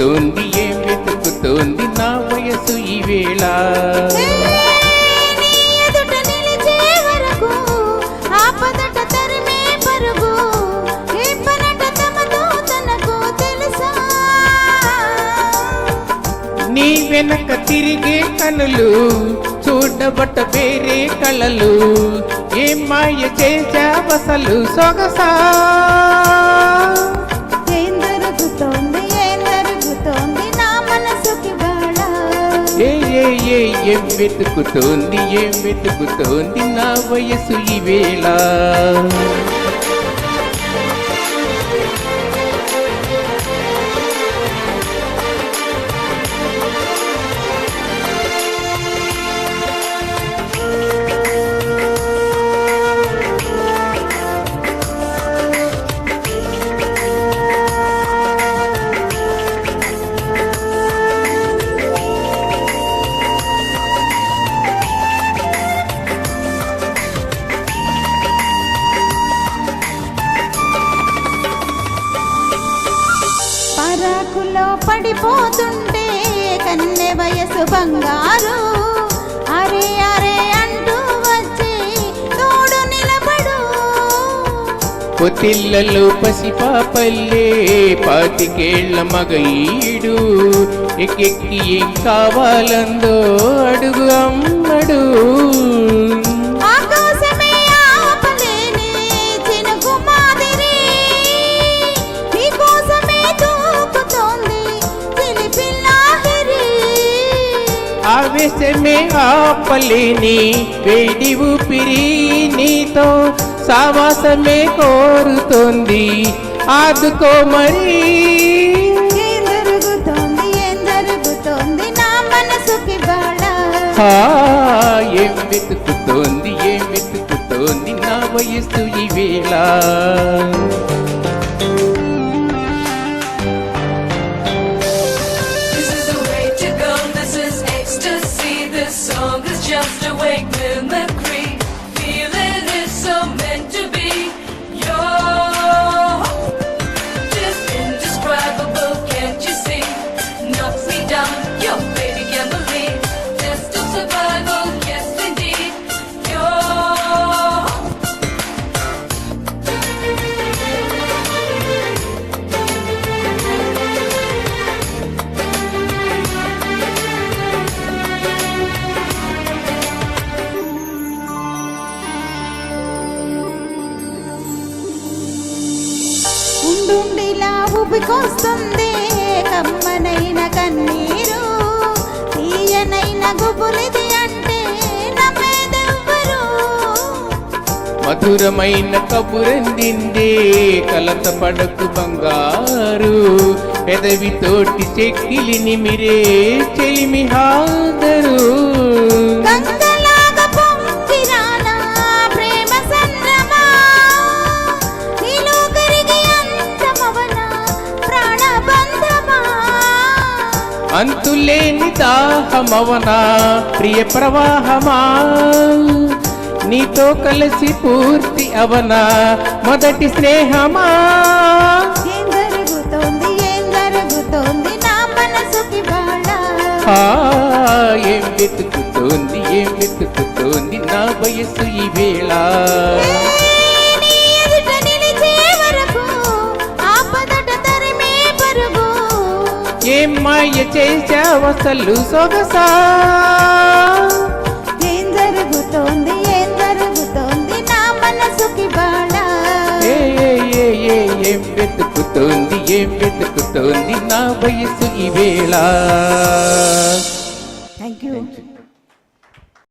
వెతుకుతోంది ఏం వెతుకుతోంది నా వయసు ఈ వేళ నీ వెనక తిరిగే కనులు చూడబట్ట వేరే కళలు ఏం మాయ చేశావసలు సొగసా ఏం జరుగుతోంది నా మనసుకి బాళ ఏం వెతుకుతోంది నా వయసు ఈ వేళ పరాకులో పడిపోతుంటే కన్నె వయసు బంగారు అరే అరే అంటూ వచ్చి తోడు నిలబడు పొతిళ్ళలో పసిపాపల్లే పాతికేళ్ల మగఈడు ఎక్కెక్కి ఏం కావాలందో అడుగు అమ్మడు ఆవేశమే ఆపలేని వేడి ఊపిరి నీతో సావాసమే కోరుతోంది ఆదుకో మరి ఏం జరుగుతోంది నా మనసుకి బాళ ఏం వెతుకుతోంది నా వయస్సు ఈ వేళ Just a wake mimicry, feeling it's so meant to be. You're just indescribable, can't you see? Knocks me down, your baby can't believe. Just a survival, yes indeed. ఉండుండిలా ఉబికొస్తుంది కమ్మనైన కన్నీరు తీయనైన గుబులిది అంటే నమ్మేదెవ్వరు మధురమైన కబురందిందే కలత పడకు బంగారు పెదవితోటి చెక్కిలి నిమిరే చెలిమి హాదరు అంతులేని దాహమవనా ప్రియ ప్రవాహమా నీతో కలిసి పూర్తి అవనా మొదటి స్నేహమా ఏం జరుగుతోంది నా మనసుకి బాళ ఏం వెతుకుతోంది నా వయస్సు ఈ వేళ ఏం మాయ చేశావసలు సొగసా ఏం జరుగుతోంది నా మనసుకి బాళ ఏం వెతుకుతోంది నా వయసు ఈ వేళ థ్యాంక్ యూ